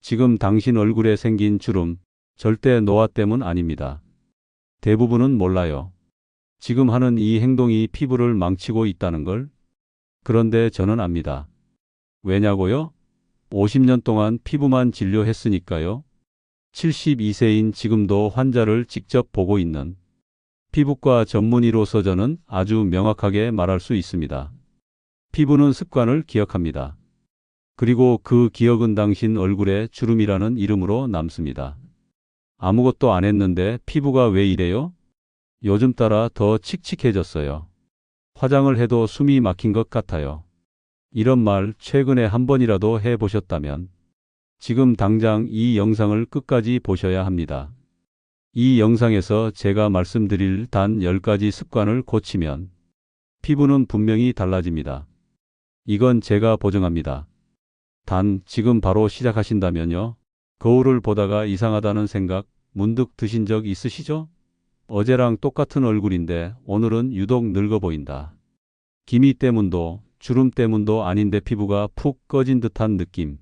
지금 당신 얼굴에 생긴 주름, 절대 노화 때문 아닙니다. 대부분은 몰라요. 지금 하는 이 행동이 피부를 망치고 있다는 걸. 그런데 저는 압니다. 왜냐고요? 50년 동안 피부만 진료했으니까요. 72세인 지금도 환자를 직접 보고 있는 피부과 전문의로서 저는 아주 명확하게 말할 수 있습니다. 피부는 습관을 기억합니다. 그리고 그 기억은 당신 얼굴에 주름이라는 이름으로 남습니다. 아무것도 안 했는데 피부가 왜 이래요? 요즘 따라 더 칙칙해졌어요. 화장을 해도 숨이 막힌 것 같아요. 이런 말 최근에 한 번이라도 해보셨다면 지금 당장 이 영상을 끝까지 보셔야 합니다. 이 영상에서 제가 말씀드릴 단 10가지 습관을 고치면 피부는 분명히 달라집니다. 이건 제가 보증합니다. 단 지금 바로 시작하신다면요. 거울을 보다가 이상하다는 생각 문득 드신 적 있으시죠? 어제랑 똑같은 얼굴인데 오늘은 유독 늙어 보인다. 기미 때문도 주름 때문도 아닌데 피부가 푹 꺼진 듯한 느낌.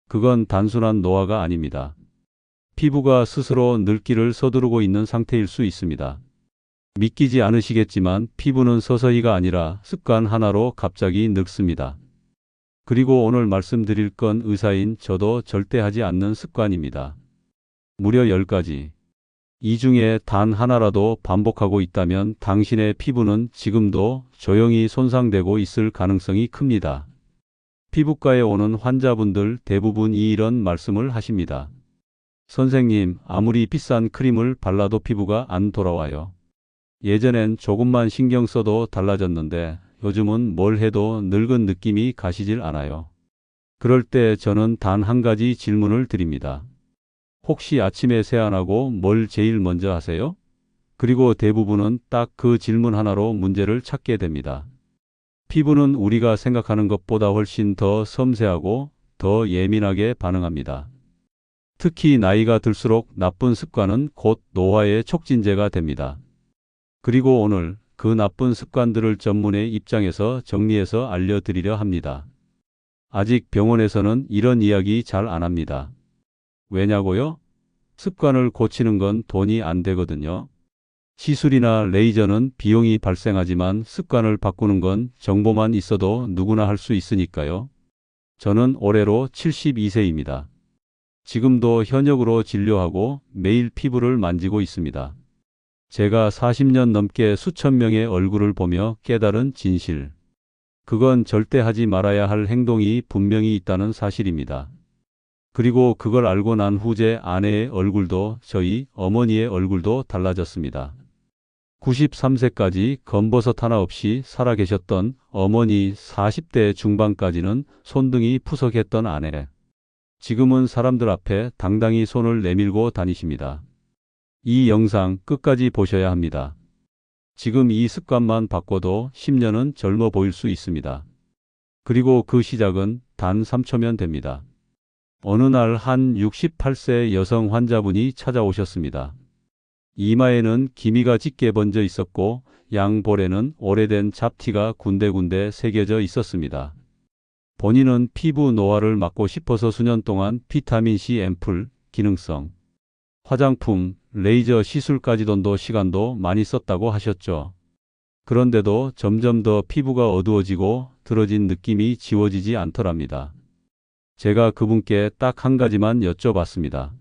그건 단순한 노화가 아닙니다. 피부가 스스로 늙기를 서두르고 있는 상태일 수 있습니다. 믿기지 않으시겠지만 피부는 서서히가 아니라 습관 하나로 갑자기 늙습니다. 그리고 오늘 말씀드릴 건 의사인 저도 절대 하지 않는 습관입니다. 무려 10가지. 이 중에 단 하나라도 반복하고 있다면 당신의 피부는 지금도 조용히 손상되고 있을 가능성이 큽니다. 피부과에 오는 환자분들 대부분이 이런 말씀을 하십니다. 선생님, 아무리 비싼 크림을 발라도 피부가 안 돌아와요. 예전엔 조금만 신경 써도 달라졌는데 요즘은 뭘 해도 늙은 느낌이 가시질 않아요. 그럴 때 저는 단 한 가지 질문을 드립니다. 혹시 아침에 세안하고 뭘 제일 먼저 하세요? 그리고 대부분은 딱 그 질문 하나로 문제를 찾게 됩니다. 피부는 우리가 생각하는 것보다 훨씬 더 섬세하고 더 예민하게 반응합니다. 특히 나이가 들수록 나쁜 습관은 곧 노화의 촉진제가 됩니다. 그리고 오늘 그 나쁜 습관들을 전문의 입장에서 정리해서 알려드리려 합니다. 아직 병원에서는 이런 이야기 잘 안 합니다. 왜냐고요? 습관을 고치는 건 돈이 안 되거든요. 시술이나 레이저는 비용이 발생하지만 습관을 바꾸는 건 정보만 있어도 누구나 할 수 있으니까요. 저는 올해로 72세입니다. 지금도 현역으로 진료하고 매일 피부를 만지고 있습니다. 제가 40년 넘게 수천 명의 얼굴을 보며 깨달은 진실. 그건 절대 하지 말아야 할 행동이 분명히 있다는 사실입니다. 그리고 그걸 알고 난 후 제 아내의 얼굴도 저희 어머니의 얼굴도 달라졌습니다. 93세까지 검버섯 하나 없이 살아계셨던 어머니, 40대 중반까지는 손등이 푸석했던 아내. 지금은 사람들 앞에 당당히 손을 내밀고 다니십니다. 이 영상 끝까지 보셔야 합니다. 지금 이 습관만 바꿔도 10년은 젊어 보일 수 있습니다. 그리고 그 시작은 단 3초면 됩니다. 어느 날 한 68세 여성 환자분이 찾아오셨습니다. 이마에는 기미가 짙게 번져 있었고 양볼에는 오래된 잡티가 군데군데 새겨져 있었습니다. 본인은 피부 노화를 막고 싶어서 수년 동안 비타민C 앰플, 기능성 화장품, 레이저 시술까지 돈도 시간도 많이 썼다고 하셨죠. 그런데도 점점 더 피부가 어두워지고 들어진 느낌이 지워지지 않더랍니다. 제가 그분께 딱 한 가지만 여쭤봤습니다.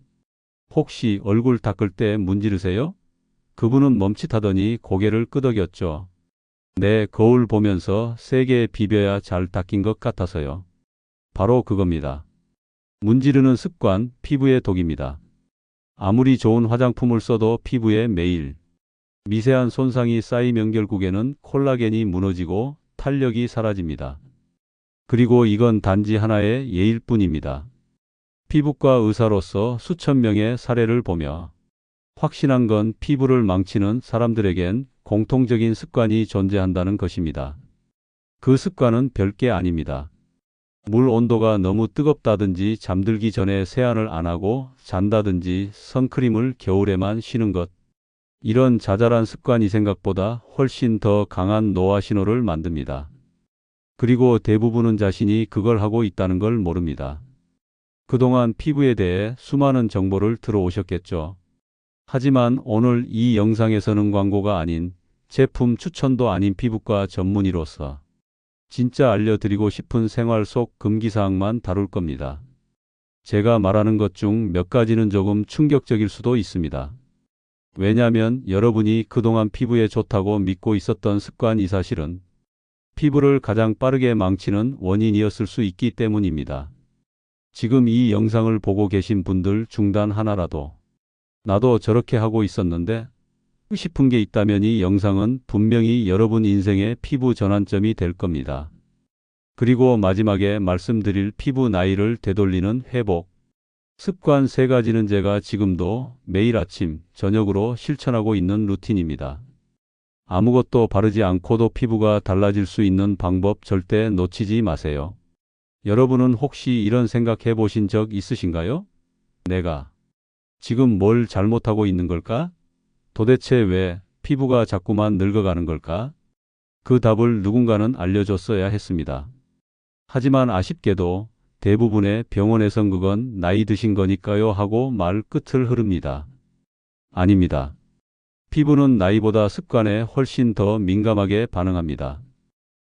혹시 얼굴 닦을 때 문지르세요? 그분은 멈칫하더니 고개를 끄덕였죠. 네, 거울 보면서 세게 비벼야 잘 닦인 것 같아서요. 바로 그겁니다. 문지르는 습관, 피부의 독입니다. 아무리 좋은 화장품을 써도 피부에 매일 미세한 손상이 쌓이면 결국에는 콜라겐이 무너지고 탄력이 사라집니다. 그리고 이건 단지 하나의 예일 뿐입니다. 피부과 의사로서 수천 명의 사례를 보며 확신한 건 피부를 망치는 사람들에겐 공통적인 습관이 존재한다는 것입니다. 그 습관은 별게 아닙니다. 물 온도가 너무 뜨겁다든지 잠들기 전에 세안을 안 하고 잔다든지 선크림을 겨울에만 쉬는 것. 이런 자잘한 습관이 생각보다 훨씬 더 강한 노화 신호를 만듭니다. 그리고 대부분은 자신이 그걸 하고 있다는 걸 모릅니다. 그동안 피부에 대해 수많은 정보를 들어오셨겠죠. 하지만 오늘 이 영상에서는 광고가 아닌 제품 추천도 아닌 피부과 전문의로서 진짜 알려드리고 싶은 생활 속 금기사항만 다룰 겁니다. 제가 말하는 것 중 몇 가지는 조금 충격적일 수도 있습니다. 왜냐하면 여러분이 그동안 피부에 좋다고 믿고 있었던 습관이 사실은 피부를 가장 빠르게 망치는 원인이었을 수 있기 때문입니다. 지금 이 영상을 보고 계신 분들 중단 하나라도 나도 저렇게 하고 있었는데 싶은 게 있다면 이 영상은 분명히 여러분 인생의 피부 전환점이 될 겁니다. 그리고 마지막에 말씀드릴 피부 나이를 되돌리는 회복 습관 3가지는 제가 지금도 매일 아침, 저녁으로 실천하고 있는 루틴입니다. 아무것도 바르지 않고도 피부가 달라질 수 있는 방법 절대 놓치지 마세요. 여러분은 혹시 이런 생각 해보신 적 있으신가요? 내가 지금 뭘 잘못하고 있는 걸까? 도대체 왜 피부가 자꾸만 늙어가는 걸까? 그 답을 누군가는 알려줬어야 했습니다. 하지만 아쉽게도 대부분의 병원에선 그건 나이 드신 거니까요 하고 말 끝을 흐릅니다. 아닙니다. 피부는 나이보다 습관에 훨씬 더 민감하게 반응합니다.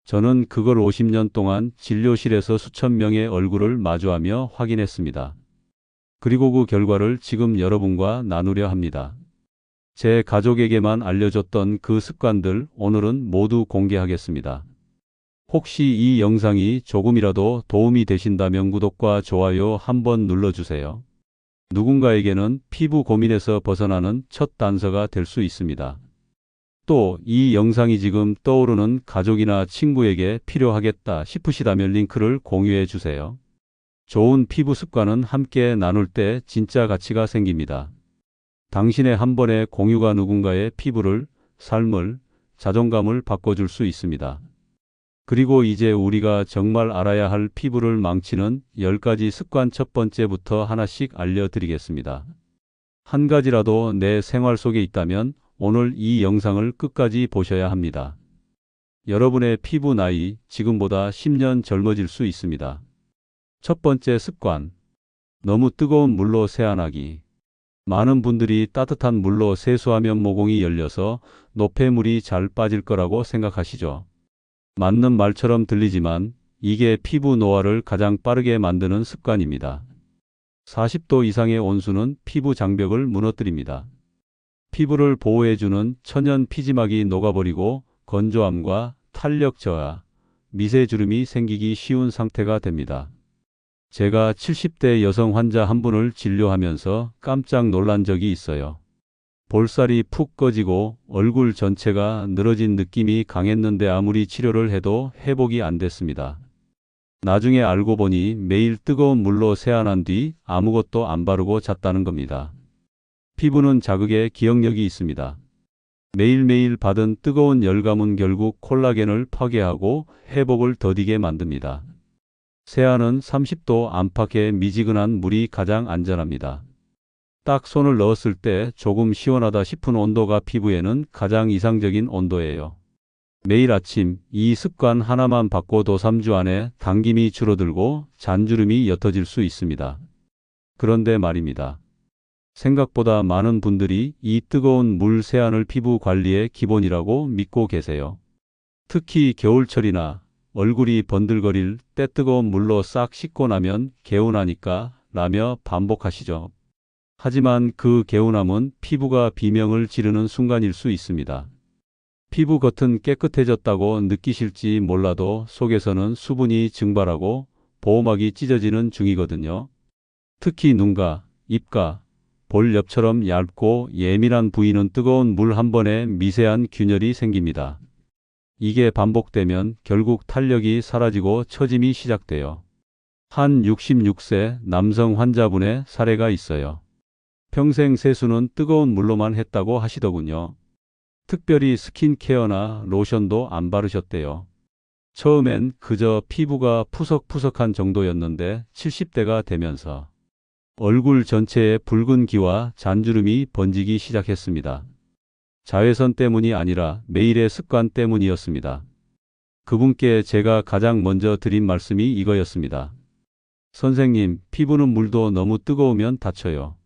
저는 그걸 50년 동안 진료실에서 수천 명의 얼굴을 마주하며 확인했습니다. 그리고 그 결과를 지금 여러분과 나누려 합니다. 제 가족에게만 알려줬던 그 습관들 오늘은 모두 공개하겠습니다. 혹시 이 영상이 조금이라도 도움이 되신다면 구독과 좋아요 한번 눌러주세요. 누군가에게는 피부 고민에서 벗어나는 첫 단서가 될 수 있습니다. 또 이 영상이 지금 떠오르는 가족이나 친구에게 필요하겠다 싶으시다면 링크를 공유해 주세요. 좋은 피부 습관은 함께 나눌 때 진짜 가치가 생깁니다. 당신의 한 번의 공유가 누군가의 피부를, 삶을, 자존감을 바꿔줄 수 있습니다. 그리고 이제 우리가 정말 알아야 할 피부를 망치는 10가지 습관 첫 번째부터 하나씩 알려드리겠습니다. 한 가지라도 내 생활 속에 있다면 오늘 이 영상을 끝까지 보셔야 합니다. 여러분의 피부 나이 지금보다 10년 젊어질 수 있습니다. 첫 번째 습관. 너무 뜨거운 물로 세안하기. 많은 분들이 따뜻한 물로 세수하면 모공이 열려서 노폐물이 잘 빠질 거라고 생각하시죠. 맞는 말처럼 들리지만 이게 피부 노화를 가장 빠르게 만드는 습관입니다. 40도 이상의 온수는 피부 장벽을 무너뜨립니다. 피부를 보호해주는 천연 피지막이 녹아버리고 건조함과 탄력 저하, 미세주름이 생기기 쉬운 상태가 됩니다. 제가 70대 여성 환자 한 분을 진료하면서 깜짝 놀란 적이 있어요. 볼살이 푹 꺼지고 얼굴 전체가 늘어진 느낌이 강했는데 아무리 치료를 해도 회복이 안 됐습니다. 나중에 알고 보니 매일 뜨거운 물로 세안한 뒤 아무것도 안 바르고 잤다는 겁니다. 피부는 자극에 기억력이 있습니다. 매일매일 받은 뜨거운 열감은 결국 콜라겐을 파괴하고 회복을 더디게 만듭니다. 세안은 30도 안팎의 미지근한 물이 가장 안전합니다. 딱 손을 넣었을 때 조금 시원하다 싶은 온도가 피부에는 가장 이상적인 온도예요. 매일 아침 이 습관 하나만 바꿔도 3주 안에 당김이 줄어들고 잔주름이 옅어질 수 있습니다. 그런데 말입니다. 생각보다 많은 분들이 이 뜨거운 물 세안을 피부 관리의 기본이라고 믿고 계세요. 특히 겨울철이나 얼굴이 번들거릴 때 뜨거운 물로 싹 씻고 나면 개운하니까 라며 반복하시죠. 하지만 그 개운함은 피부가 비명을 지르는 순간일 수 있습니다. 피부 겉은 깨끗해졌다고 느끼실지 몰라도 속에서는 수분이 증발하고 보호막이 찢어지는 중이거든요. 특히 눈가, 입가, 볼 옆처럼 얇고 예민한 부위는 뜨거운 물 한 번에 미세한 균열이 생깁니다. 이게 반복되면 결국 탄력이 사라지고 처짐이 시작돼요. 한 66세 남성 환자분의 사례가 있어요. 평생 세수는 뜨거운 물로만 했다고 하시더군요. 특별히 스킨케어나 로션도 안 바르셨대요. 처음엔 그저 피부가 푸석푸석한 정도였는데 70대가 되면서 얼굴 전체에 붉은 기와 잔주름이 번지기 시작했습니다. 자외선 때문이 아니라 매일의 습관 때문이었습니다. 그분께 제가 가장 먼저 드린 말씀이 이거였습니다. 선생님, 피부는 물도 너무 뜨거우면 다쳐요.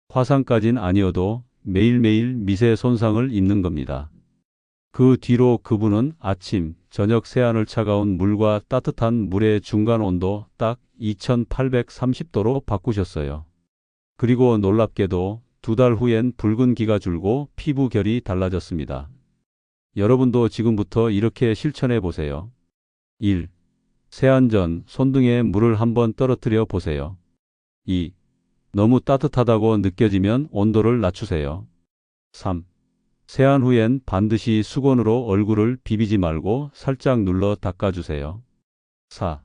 화상까진 아니어도 매일매일 미세 손상을 입는 겁니다. 그 뒤로 그분은 아침, 저녁 세안을 차가운 물과 따뜻한 물의 중간 온도 딱 2830도로 바꾸셨어요. 그리고 놀랍게도 2달 후엔 붉은 기가 줄고 피부 결이 달라졌습니다. 여러분도 지금부터 이렇게 실천해 보세요. 1. 세안 전 손등에 물을 한번 떨어뜨려 보세요. 2. 너무 따뜻하다고 느껴지면 온도를 낮추세요. 3. 세안 후엔 반드시 수건으로 얼굴을 비비지 말고 살짝 눌러 닦아주세요. 4.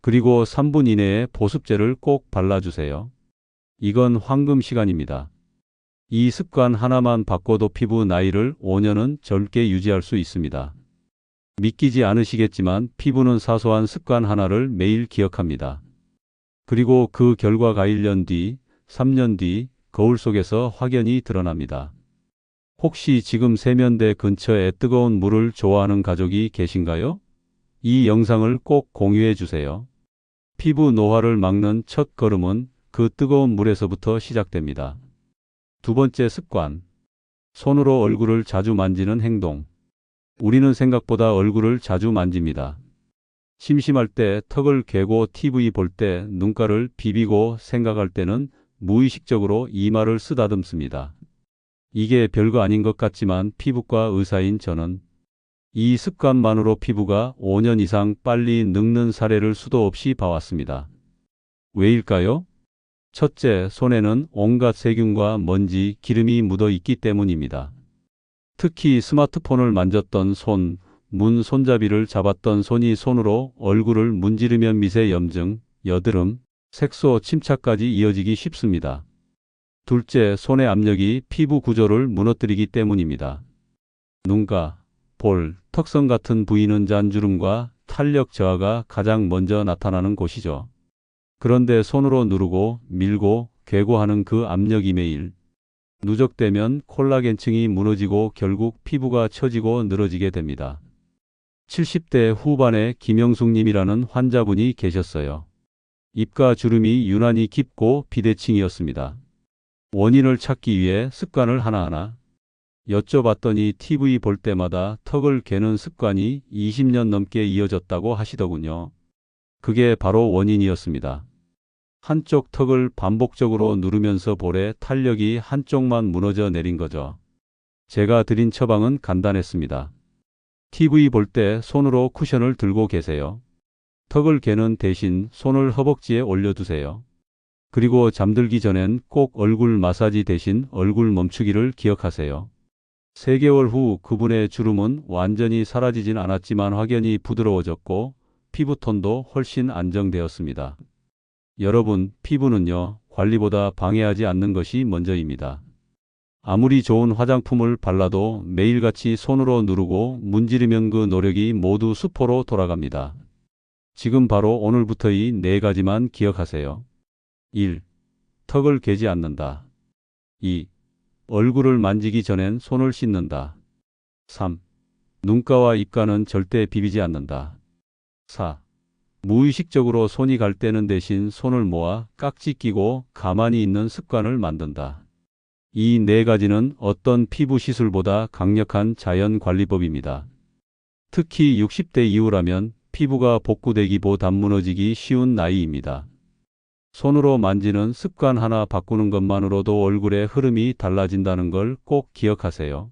그리고 3분 이내에 보습제를 꼭 발라주세요. 이건 황금 시간입니다. 이 습관 하나만 바꿔도 피부 나이를 5년은 젊게 유지할 수 있습니다. 믿기지 않으시겠지만 피부는 사소한 습관 하나를 매일 기억합니다. 그리고 그 결과가 1년 뒤, 3년 뒤 거울 속에서 확연히 드러납니다. 혹시 지금 세면대 근처에 뜨거운 물을 좋아하는 가족이 계신가요? 이 영상을 꼭 공유해 주세요. 피부 노화를 막는 첫 걸음은 그 뜨거운 물에서부터 시작됩니다. 2번째 습관. 손으로 얼굴을 자주 만지는 행동. 우리는 생각보다 얼굴을 자주 만집니다. 심심할 때, 턱을 괴고 TV 볼 때, 눈가를 비비고 생각할 때는 무의식적으로 이마를 쓰다듬습니다. 이게 별거 아닌 것 같지만 피부과 의사인 저는 이 습관만으로 피부가 5년 이상 빨리 늙는 사례를 수도 없이 봐왔습니다. 왜일까요? 첫째, 손에는 온갖 세균과 먼지, 기름이 묻어 있기 때문입니다. 특히 스마트폰을 만졌던 손, 문 손잡이를 잡았던 손이 손으로 얼굴을 문지르면 미세 염증, 여드름, 색소 침착까지 이어지기 쉽습니다. 둘째, 손의 압력이 피부 구조를 무너뜨리기 때문입니다. 눈가, 볼, 턱선 같은 부위는 잔주름과 탄력 저하가 가장 먼저 나타나는 곳이죠. 그런데 손으로 누르고 밀고 괴고 하는 그 압력이 매일 누적되면 콜라겐층이 무너지고 결국 피부가 처지고 늘어지게 됩니다. 70대 후반에 김영숙님이라는 환자분이 계셨어요. 입가 주름이 유난히 깊고 비대칭이었습니다. 원인을 찾기 위해 습관을 하나하나 여쭤봤더니 TV 볼 때마다 턱을 괴는 습관이 20년 넘게 이어졌다고 하시더군요. 그게 바로 원인이었습니다. 한쪽 턱을 반복적으로 누르면서 볼에 탄력이 한쪽만 무너져 내린 거죠. 제가 드린 처방은 간단했습니다. TV 볼 때 손으로 쿠션을 들고 계세요. 턱을 괴는 대신 손을 허벅지에 올려두세요. 그리고 잠들기 전엔 꼭 얼굴 마사지 대신 얼굴 멈추기를 기억하세요. 3개월 후 그분의 주름은 완전히 사라지진 않았지만 확연히 부드러워졌고 피부톤도 훨씬 안정되었습니다. 여러분, 피부는요, 관리보다 방해하지 않는 것이 먼저입니다. 아무리 좋은 화장품을 발라도 매일같이 손으로 누르고 문지르면 그 노력이 모두 수포로 돌아갑니다. 지금 바로 오늘부터 이 4가지만 기억하세요. 1. 턱을 괴지 않는다. 2. 얼굴을 만지기 전엔 손을 씻는다. 3. 눈가와 입가는 절대 비비지 않는다. 4. 무의식적으로 손이 갈 때는 대신 손을 모아 깍지 끼고 가만히 있는 습관을 만든다. 이 4가지는 어떤 피부 시술보다 강력한 자연 관리법입니다. 특히 60대 이후라면 피부가 복구되기보다 무너지기 쉬운 나이입니다. 손으로 만지는 습관 하나 바꾸는 것만으로도 얼굴의 흐름이 달라진다는 걸 꼭 기억하세요.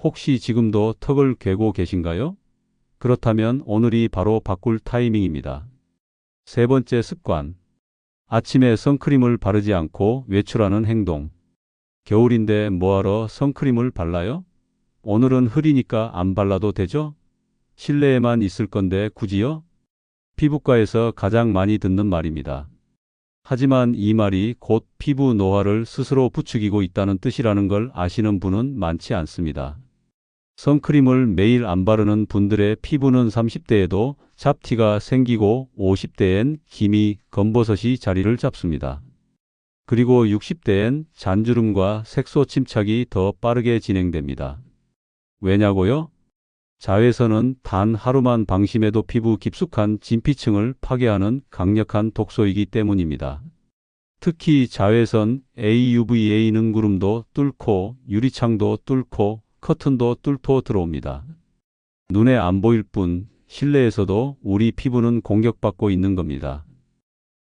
혹시 지금도 턱을 괴고 계신가요? 그렇다면 오늘이 바로 바꿀 타이밍입니다. 3번째 습관. 아침에 선크림을 바르지 않고 외출하는 행동. 겨울인데 뭐하러 선크림을 발라요? 오늘은 흐리니까 안 발라도 되죠? 실내에만 있을 건데 굳이요? 피부과에서 가장 많이 듣는 말입니다. 하지만 이 말이 곧 피부 노화를 스스로 부추기고 있다는 뜻이라는 걸 아시는 분은 많지 않습니다. 선크림을 매일 안 바르는 분들의 피부는 30대에도 잡티가 생기고 50대엔 기미, 검버섯이 자리를 잡습니다. 그리고 60대엔 잔주름과 색소 침착이 더 빠르게 진행됩니다. 왜냐고요? 자외선은 단 하루만 방심해도 피부 깊숙한 진피층을 파괴하는 강력한 독소이기 때문입니다. 특히 자외선 AUVA는 구름도 뚫고 유리창도 뚫고 커튼도 뚫고 들어옵니다. 눈에 안 보일 뿐 실내에서도 우리 피부는 공격받고 있는 겁니다.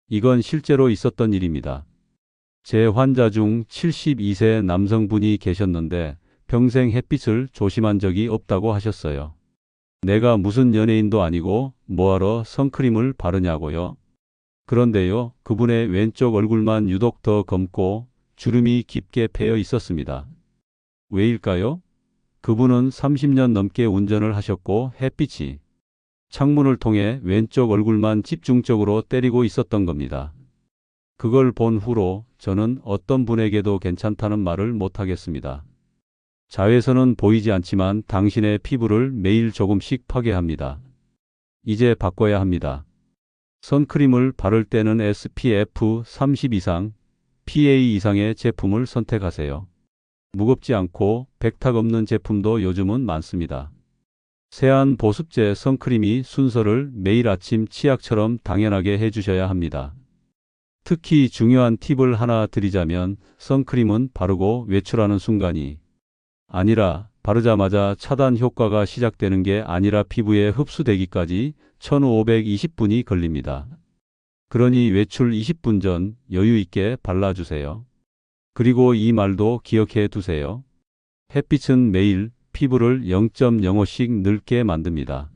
이건 실제로 있었던 일입니다. 제 환자 중 72세 남성분이 계셨는데 평생 햇빛을 조심한 적이 없다고 하셨어요. 내가 무슨 연예인도 아니고 뭐하러 선크림을 바르냐고요. 그런데요, 그분의 왼쪽 얼굴만 유독 더 검고 주름이 깊게 패여 있었습니다. 왜일까요? 그분은 30년 넘게 운전을 하셨고 햇빛이 창문을 통해 왼쪽 얼굴만 집중적으로 때리고 있었던 겁니다. 그걸 본 후로 저는 어떤 분에게도 괜찮다는 말을 못하겠습니다. 자외선은 보이지 않지만 당신의 피부를 매일 조금씩 파괴합니다. 이제 바꿔야 합니다. 선크림을 바를 때는 SPF 30 이상, PA 이상의 제품을 선택하세요. 무겁지 않고 백탁 없는 제품도 요즘은 많습니다. 세안 보습제 선크림이 순서를 매일 아침 치약처럼 당연하게 해주셔야 합니다. 특히 중요한 팁을 하나 드리자면 선크림은 바르고 외출하는 순간이 아니라 바르자마자 차단 효과가 시작되는 게 아니라 피부에 흡수되기까지 1520분이 걸립니다. 그러니 외출 20분 전 여유 있게 발라주세요. 그리고 이 말도 기억해 두세요. 햇빛은 매일 피부를 0.05씩 늙게 만듭니다.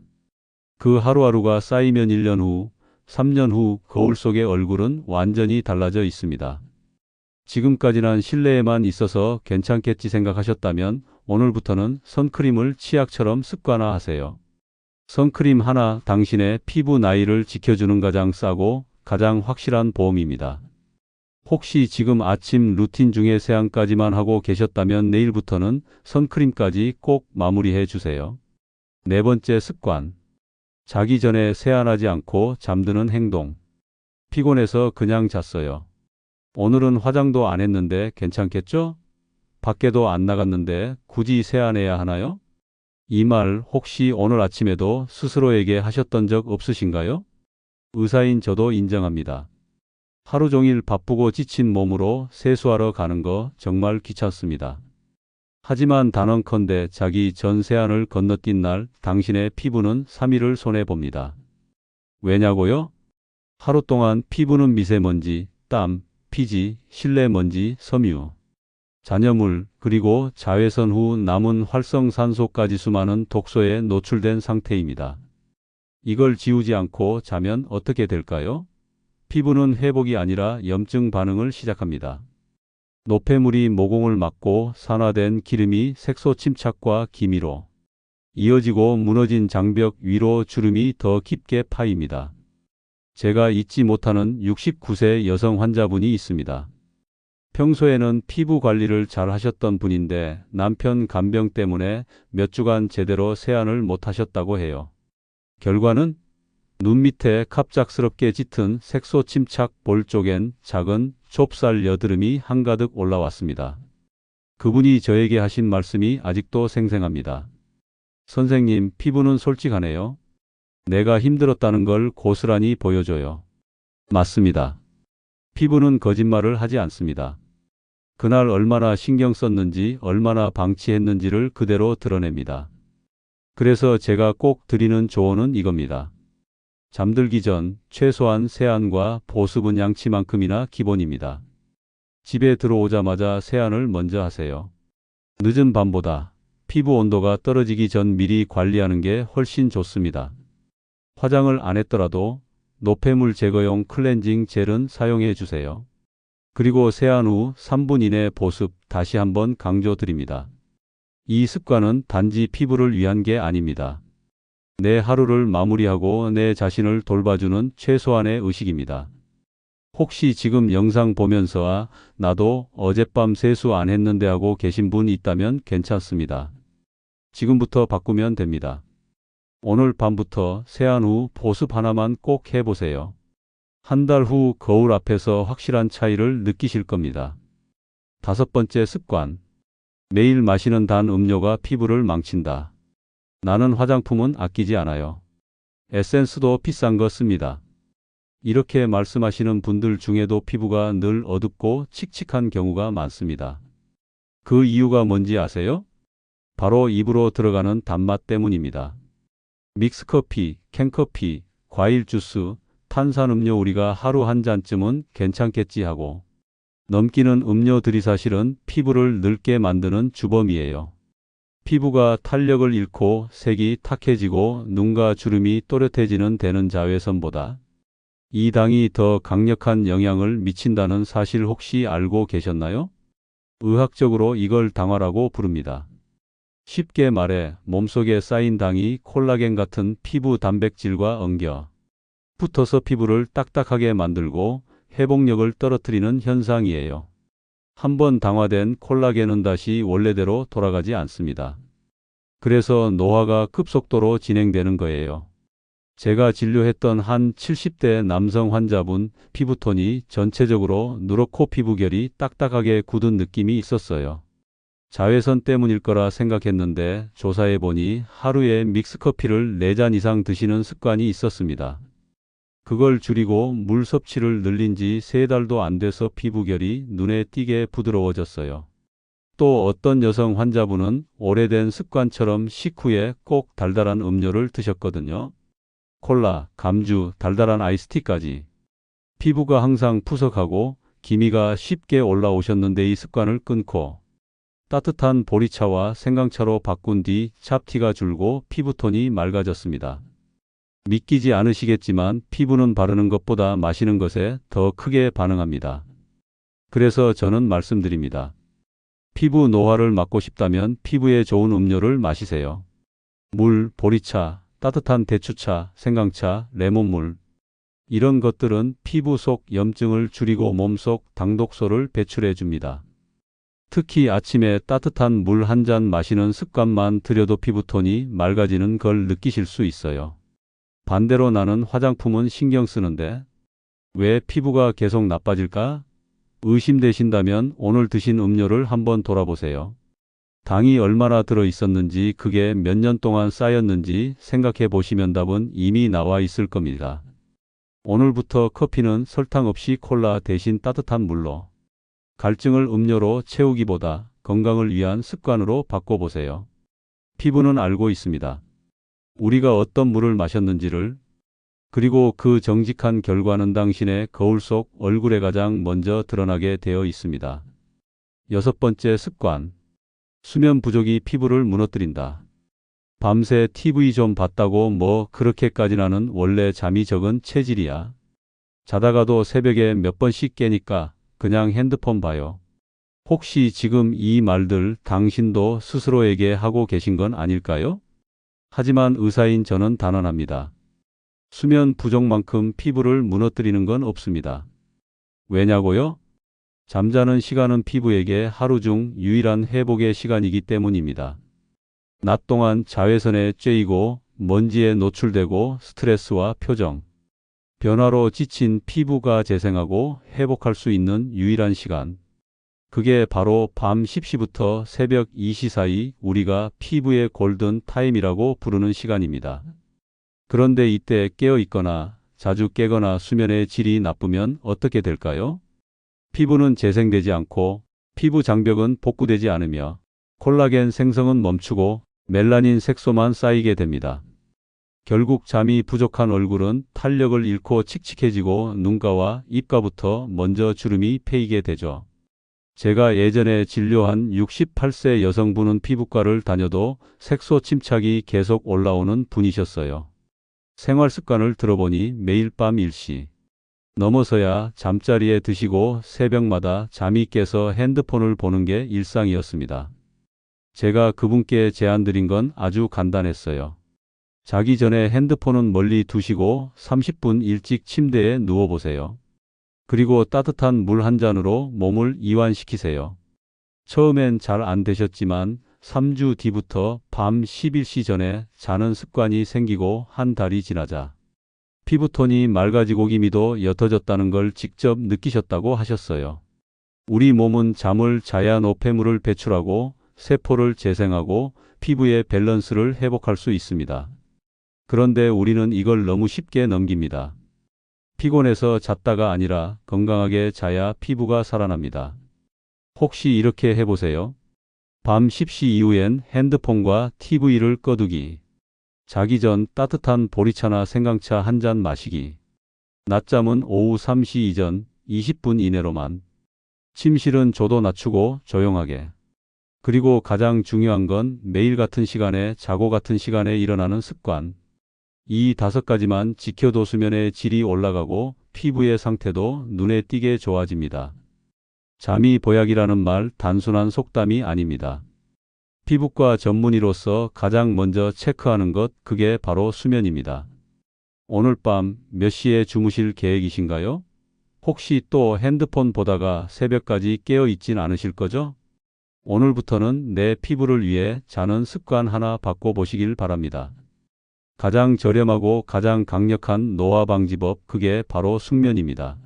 그 하루하루가 쌓이면 1년 후, 3년 후 거울 속의 얼굴은 완전히 달라져 있습니다. 지금까지는 실내에만 있어서 괜찮겠지 생각하셨다면 오늘부터는 선크림을 치약처럼 습관화하세요. 선크림 하나 당신의 피부 나이를 지켜주는 가장 싸고 가장 확실한 보험입니다. 혹시 지금 아침 루틴 중에 세안까지만 하고 계셨다면 내일부터는 선크림까지 꼭 마무리해 주세요. 네 번째 습관. 자기 전에 세안하지 않고 잠드는 행동. 피곤해서 그냥 잤어요. 오늘은 화장도 안 했는데 괜찮겠죠? 밖에도 안 나갔는데 굳이 세안해야 하나요? 이 말 혹시 오늘 아침에도 스스로에게 하셨던 적 없으신가요? 의사인 저도 인정합니다. 하루 종일 바쁘고 지친 몸으로 세수하러 가는 거 정말 귀찮습니다. 하지만 단언컨대 자기 전 세안을 건너뛴 날 당신의 피부는 3일을 손해봅니다. 왜냐고요? 하루 동안 피부는 미세먼지, 땀, 피지, 실내 먼지, 섬유, 잔여물, 그리고 자외선 후 남은 활성산소까지 수많은 독소에 노출된 상태입니다. 이걸 지우지 않고 자면 어떻게 될까요? 피부는 회복이 아니라 염증 반응을 시작합니다. 노폐물이 모공을 막고 산화된 기름이 색소 침착과 기미로 이어지고 무너진 장벽 위로 주름이 더 깊게 파입니다. 제가 잊지 못하는 69세 여성 환자분이 있습니다. 평소에는 피부 관리를 잘 하셨던 분인데 남편 간병 때문에 몇 주간 제대로 세안을 못 하셨다고 해요. 결과는 눈 밑에 갑작스럽게 짙은 색소 침착, 볼 쪽엔 작은 좁쌀 여드름이 한가득 올라왔습니다. 그분이 저에게 하신 말씀이 아직도 생생합니다. 선생님, 피부는 솔직하네요. 내가 힘들었다는 걸 고스란히 보여줘요. 맞습니다. 피부는 거짓말을 하지 않습니다. 그날 얼마나 신경 썼는지, 얼마나 방치했는지를 그대로 드러냅니다. 그래서 제가 꼭 드리는 조언은 이겁니다. 잠들기 전 최소한 세안과 보습은 양치만큼이나 기본입니다. 집에 들어오자마자 세안을 먼저 하세요. 늦은 밤보다 피부 온도가 떨어지기 전 미리 관리하는 게 훨씬 좋습니다. 화장을 안 했더라도 노폐물 제거용 클렌징 젤은 사용해 주세요. 그리고 세안 후 3분 이내 보습 다시 한번 강조드립니다. 이 습관은 단지 피부를 위한 게 아닙니다. 내 하루를 마무리하고 내 자신을 돌봐주는 최소한의 의식입니다. 혹시 지금 영상 보면서 나도 어젯밤 세수 안 했는데 하고 계신 분 있다면 괜찮습니다. 지금부터 바꾸면 됩니다. 오늘 밤부터 세안 후 보습 하나만 꼭 해보세요. 한 달 후 거울 앞에서 확실한 차이를 느끼실 겁니다. 다섯 번째 습관. 매일 마시는 단 음료가 피부를 망친다. 나는 화장품은 아끼지 않아요. 에센스도 비싼 거 씁니다. 이렇게 말씀하시는 분들 중에도 피부가 늘 어둡고 칙칙한 경우가 많습니다. 그 이유가 뭔지 아세요? 바로 입으로 들어가는 단맛 때문입니다. 믹스커피, 캔커피, 과일 주스, 탄산음료 우리가 하루 한 잔쯤은 괜찮겠지 하고 넘기는 음료들이 사실은 피부를 늙게 만드는 주범이에요. 피부가 탄력을 잃고 색이 탁해지고 눈과 주름이 또렷해지는 데는 자외선보다 이 당이 더 강력한 영향을 미친다는 사실 혹시 알고 계셨나요? 의학적으로 이걸 당화라고 부릅니다. 쉽게 말해 몸속에 쌓인 당이 콜라겐 같은 피부 단백질과 엉겨 붙어서 피부를 딱딱하게 만들고 회복력을 떨어뜨리는 현상이에요. 한번 당화된 콜라겐은 다시 원래대로 돌아가지 않습니다. 그래서 노화가 급속도로 진행되는 거예요. 제가 진료했던 한 70대 남성 환자분 피부톤이 전체적으로 누렇고 피부결이 딱딱하게 굳은 느낌이 있었어요. 자외선 때문일 거라 생각했는데 조사해보니 하루에 믹스커피를 4잔 이상 드시는 습관이 있었습니다. 그걸 줄이고 물 섭취를 늘린 지 3달도 안 돼서 피부결이 눈에 띄게 부드러워졌어요. 또 어떤 여성 환자분은 오래된 습관처럼 식후에 꼭 달달한 음료를 드셨거든요. 콜라, 감주, 달달한 아이스티까지. 피부가 항상 푸석하고 기미가 쉽게 올라오셨는데 이 습관을 끊고 따뜻한 보리차와 생강차로 바꾼 뒤 잡티가 줄고 피부톤이 맑아졌습니다. 믿기지 않으시겠지만 피부는 바르는 것보다 마시는 것에 더 크게 반응합니다. 그래서 저는 말씀드립니다. 피부 노화를 막고 싶다면 피부에 좋은 음료를 마시세요. 물, 보리차, 따뜻한 대추차, 생강차, 레몬물. 이런 것들은 피부 속 염증을 줄이고 몸속 당독소를 배출해 줍니다. 특히 아침에 따뜻한 물 한 잔 마시는 습관만 들여도 피부톤이 맑아지는 걸 느끼실 수 있어요. 반대로 나는 화장품은 신경 쓰는데 왜 피부가 계속 나빠질까? 의심되신다면 오늘 드신 음료를 한번 돌아보세요. 당이 얼마나 들어 있었는지 그게 몇 년 동안 쌓였는지 생각해 보시면 답은 이미 나와 있을 겁니다. 오늘부터 커피는 설탕 없이 콜라 대신 따뜻한 물로, 갈증을 음료로 채우기보다 건강을 위한 습관으로 바꿔보세요. 피부는 알고 있습니다. 우리가 어떤 물을 마셨는지를. 그리고 그 정직한 결과는 당신의 거울 속 얼굴에 가장 먼저 드러나게 되어 있습니다. 6번째 습관. 수면 부족이 피부를 무너뜨린다. 밤새 TV 좀 봤다고 뭐 그렇게까지 나는 원래 잠이 적은 체질이야. 자다가도 새벽에 몇 번씩 깨니까 그냥 핸드폰 봐요. 혹시 지금 이 말들 당신도 스스로에게 하고 계신 건 아닐까요? 하지만 의사인 저는 단언합니다. 수면 부족만큼 피부를 무너뜨리는 건 없습니다. 왜냐고요? 잠자는 시간은 피부에게 하루 중 유일한 회복의 시간이기 때문입니다. 낮 동안 자외선에 쬐이고 먼지에 노출되고 스트레스와 표정, 변화로 지친 피부가 재생하고 회복할 수 있는 유일한 시간. 그게 바로 밤 10시부터 새벽 2시 사이 우리가 피부의 골든 타임이라고 부르는 시간입니다. 그런데 이때 깨어 있거나 자주 깨거나 수면의 질이 나쁘면 어떻게 될까요? 피부는 재생되지 않고 피부 장벽은 복구되지 않으며 콜라겐 생성은 멈추고 멜라닌 색소만 쌓이게 됩니다. 결국 잠이 부족한 얼굴은 탄력을 잃고 칙칙해지고 눈가와 입가부터 먼저 주름이 패이게 되죠. 제가 예전에 진료한 68세 여성분은 피부과를 다녀도 색소 침착이 계속 올라오는 분이셨어요. 생활 습관을 들어보니 매일 밤 1시 넘어서야 잠자리에 드시고 새벽마다 잠이 깨서 핸드폰을 보는 게 일상이었습니다. 제가 그분께 제안드린 건 아주 간단했어요. 자기 전에 핸드폰은 멀리 두시고 30분 일찍 침대에 누워보세요. 그리고 따뜻한 물 한 잔으로 몸을 이완시키세요. 처음엔 잘 안 되셨지만 3주 뒤부터 밤 11시 전에 자는 습관이 생기고 한 달이 지나자 피부톤이 맑아지고 기미도 옅어졌다는 걸 직접 느끼셨다고 하셨어요. 우리 몸은 잠을 자야 노폐물을 배출하고 세포를 재생하고 피부의 밸런스를 회복할 수 있습니다. 그런데 우리는 이걸 너무 쉽게 넘깁니다. 피곤해서 잤다가 아니라 건강하게 자야 피부가 살아납니다. 혹시 이렇게 해보세요. 밤 10시 이후엔 핸드폰과 TV를 꺼두기. 자기 전 따뜻한 보리차나 생강차 한 잔 마시기. 낮잠은 오후 3시 이전 20분 이내로만. 침실은 조도 낮추고 조용하게. 그리고 가장 중요한 건 매일 같은 시간에 자고 같은 시간에 일어나는 습관. 이 5가지만 지켜도 수면의 질이 올라가고 피부의 상태도 눈에 띄게 좋아집니다. 잠이 보약이라는 말 단순한 속담이 아닙니다. 피부과 전문의로서 가장 먼저 체크하는 것, 그게 바로 수면입니다. 오늘 밤 몇 시에 주무실 계획이신가요? 혹시 또 핸드폰 보다가 새벽까지 깨어 있진 않으실 거죠? 오늘부터는 내 피부를 위해 자는 습관 하나 바꿔보시길 바랍니다. 가장 저렴하고 가장 강력한 노화 방지법, 그게 바로 숙면입니다.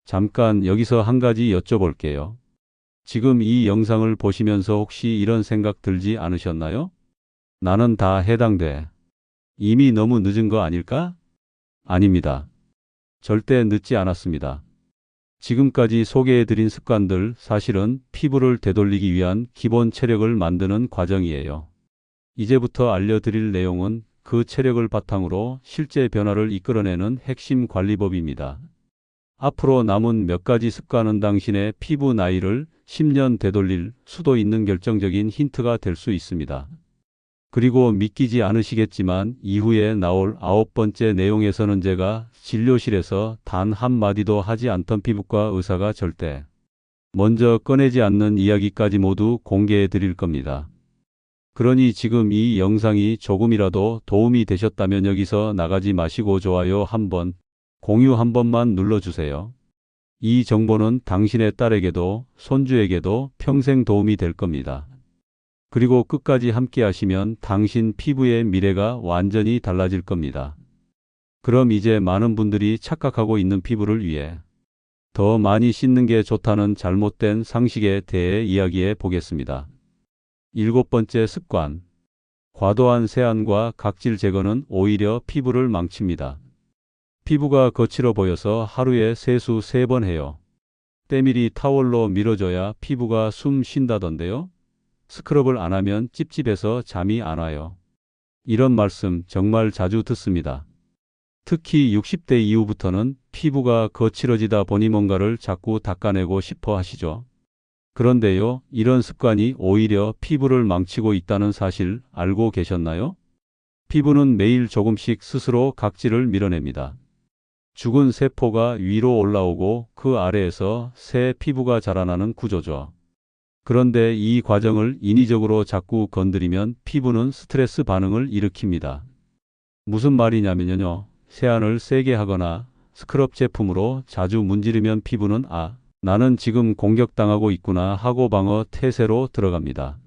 잠깐 여기서 한 가지 여쭤볼게요. 지금 이 영상을 보시면서 혹시 이런 생각 들지 않으셨나요? 나는 다 해당돼. 이미 너무 늦은 거 아닐까? 아닙니다. 절대 늦지 않았습니다. 지금까지 소개해드린 습관들, 사실은 피부를 되돌리기 위한 기본 체력을 만드는 과정이에요. 이제부터 알려드릴 내용은 그 체력을 바탕으로 실제 변화를 이끌어내는 핵심 관리법입니다. 앞으로 남은 몇 가지 습관은 당신의 피부 나이를 10년 되돌릴 수도 있는 결정적인 힌트가 될 수 있습니다. 그리고 믿기지 않으시겠지만 이후에 나올 9번째 내용에서는 제가 진료실에서 단 한마디도 하지 않던 피부과 의사가 절대 먼저 꺼내지 않는 이야기까지 모두 공개해 드릴 겁니다. 그러니 지금 이 영상이 조금이라도 도움이 되셨다면 여기서 나가지 마시고 좋아요 한번, 공유 한 번만 눌러주세요. 이 정보는 당신의 딸에게도 손주에게도 평생 도움이 될 겁니다. 그리고 끝까지 함께 하시면 당신 피부의 미래가 완전히 달라질 겁니다. 그럼 이제 많은 분들이 착각하고 있는 피부를 위해 더 많이 씻는 게 좋다는 잘못된 상식에 대해 이야기해 보겠습니다. 7번째 습관. 과도한 세안과 각질 제거는 오히려 피부를 망칩니다. 피부가 거칠어 보여서 하루에 세수 3번 해요. 때밀이 타월로 밀어줘야 피부가 숨 쉰다던데요. 스크럽을 안 하면 찝찝해서 잠이 안 와요. 이런 말씀 정말 자주 듣습니다. 특히 60대 이후부터는 피부가 거칠어지다 보니 뭔가를 자꾸 닦아내고 싶어 하시죠. 그런데요, 이런 습관이 오히려 피부를 망치고 있다는 사실 알고 계셨나요? 피부는 매일 조금씩 스스로 각질을 밀어냅니다. 죽은 세포가 위로 올라오고 그 아래에서 새 피부가 자라나는 구조죠. 그런데 이 과정을 인위적으로 자꾸 건드리면 피부는 스트레스 반응을 일으킵니다. 무슨 말이냐면요, 세안을 세게 하거나 스크럽 제품으로 자주 문지르면 피부는 나는 지금 공격당하고 있구나 하고 방어 태세로 들어갑니다.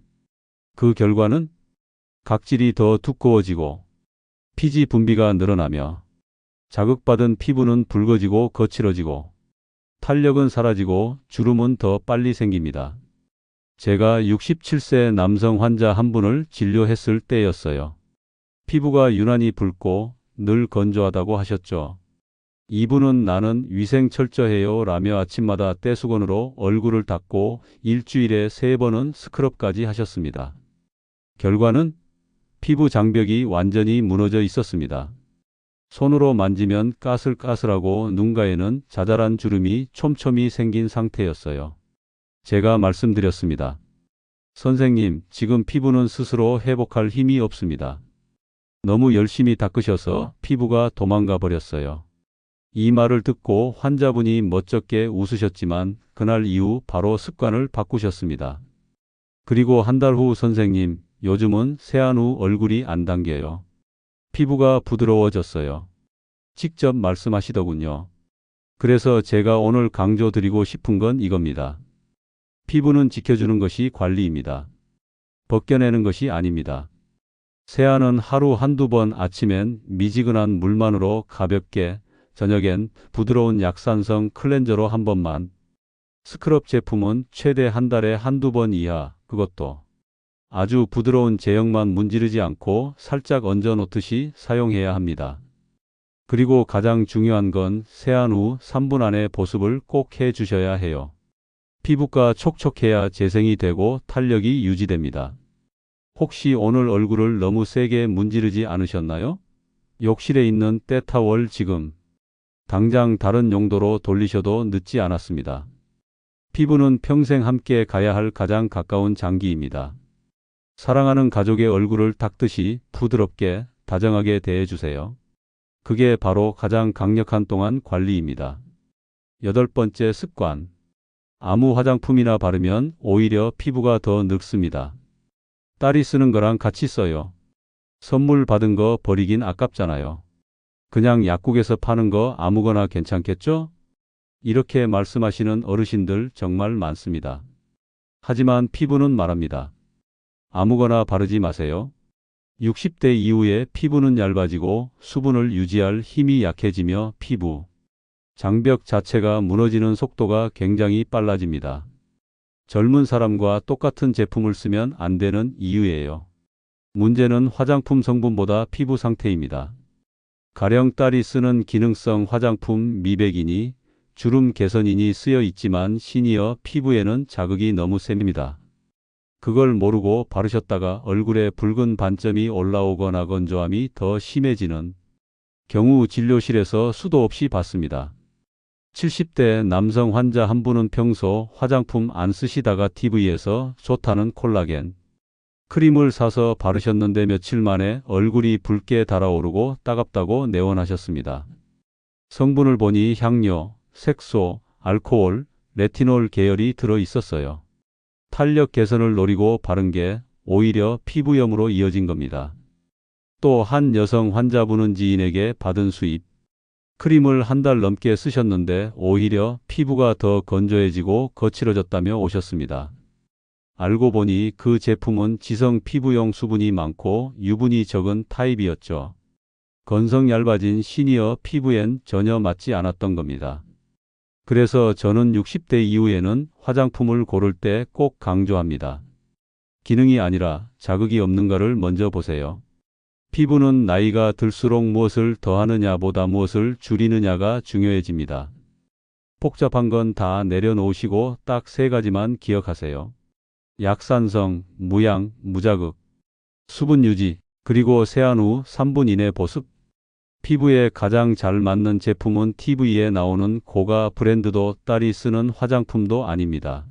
그 결과는 각질이 더 두꺼워지고 피지 분비가 늘어나며 자극받은 피부는 붉어지고 거칠어지고 탄력은 사라지고 주름은 더 빨리 생깁니다. 제가 67세 남성 환자 한 분을 진료했을 때였어요. 피부가 유난히 붉고 늘 건조하다고 하셨죠. 이분은 나는 위생 철저해요 라며 아침마다 떼수건으로 얼굴을 닦고 일주일에 3번은 스크럽까지 하셨습니다. 결과는 피부 장벽이 완전히 무너져 있었습니다. 손으로 만지면 까슬까슬하고 눈가에는 자잘한 주름이 촘촘히 생긴 상태였어요. 제가 말씀드렸습니다. 선생님, 지금 피부는 스스로 회복할 힘이 없습니다. 너무 열심히 닦으셔서 피부가 도망가 버렸어요. 이 말을 듣고 환자분이 멋쩍게 웃으셨지만 그날 이후 바로 습관을 바꾸셨습니다. 그리고 한 달 후 선생님, 요즘은 세안 후 얼굴이 안 당겨요. 피부가 부드러워졌어요. 직접 말씀하시더군요. 그래서 제가 오늘 강조드리고 싶은 건 이겁니다. 피부는 지켜주는 것이 관리입니다. 벗겨내는 것이 아닙니다. 세안은 하루 한두 번, 아침엔 미지근한 물만으로 가볍게, 저녁엔 부드러운 약산성 클렌저로 한 번만. 스크럽 제품은 최대 한 달에 한두 번 이하, 그것도 아주 부드러운 제형만 문지르지 않고 살짝 얹어 놓듯이 사용해야 합니다. 그리고 가장 중요한 건 세안 후 3분 안에 보습을 꼭 해 주셔야 해요. 피부가 촉촉해야 재생이 되고 탄력이 유지됩니다. 혹시 오늘 얼굴을 너무 세게 문지르지 않으셨나요? 욕실에 있는 때타월 지금 당장 다른 용도로 돌리셔도 늦지 않았습니다. 피부는 평생 함께 가야 할 가장 가까운 장기입니다. 사랑하는 가족의 얼굴을 닦듯이 부드럽게 다정하게 대해주세요. 그게 바로 가장 강력한 동안 관리입니다. 8번째 습관. 아무 화장품이나 바르면 오히려 피부가 더 늙습니다. 딸이 쓰는 거랑 같이 써요. 선물 받은 거 버리긴 아깝잖아요. 그냥 약국에서 파는 거 아무거나 괜찮겠죠? 이렇게 말씀하시는 어르신들 정말 많습니다. 하지만 피부는 말합니다. 아무거나 바르지 마세요. 60대 이후에 피부는 얇아지고 수분을 유지할 힘이 약해지며 피부 장벽 자체가 무너지는 속도가 굉장히 빨라집니다. 젊은 사람과 똑같은 제품을 쓰면 안 되는 이유예요. 문제는 화장품 성분보다 피부 상태입니다. 가령 딸이 쓰는 기능성 화장품 미백이니 주름 개선이니 쓰여 있지만 시니어 피부에는 자극이 너무 셉니다. 그걸 모르고 바르셨다가 얼굴에 붉은 반점이 올라오거나 건조함이 더 심해지는 경우 진료실에서 수도 없이 받습니다. 70대 남성 환자 한 분은 평소 화장품 안 쓰시다가 TV에서 좋다는 콜라겐 크림을 사서 바르셨는데 며칠 만에 얼굴이 붉게 달아오르고 따갑다고 내원하셨습니다. 성분을 보니 향료, 색소, 알코올, 레티놀 계열이 들어 있었어요. 탄력 개선을 노리고 바른 게 오히려 피부염으로 이어진 겁니다. 또 한 여성 환자분은 지인에게 받은 수입 크림을 한 달 넘게 쓰셨는데 오히려 피부가 더 건조해지고 거칠어졌다며 오셨습니다. 알고 보니 그 제품은 지성 피부용 수분이 많고 유분이 적은 타입이었죠. 건성 얇아진 시니어 피부엔 전혀 맞지 않았던 겁니다. 그래서 저는 60대 이후에는 화장품을 고를 때 꼭 강조합니다. 기능이 아니라 자극이 없는가를 먼저 보세요. 피부는 나이가 들수록 무엇을 더하느냐보다 무엇을 줄이느냐가 중요해집니다. 복잡한 건 다 내려놓으시고 딱 3가지만 기억하세요. 약산성, 무향, 무자극, 수분 유지, 그리고 세안 후 3분 이내 보습. 피부에 가장 잘 맞는 제품은 TV에 나오는 고가 브랜드도 딸이 쓰는 화장품도 아닙니다.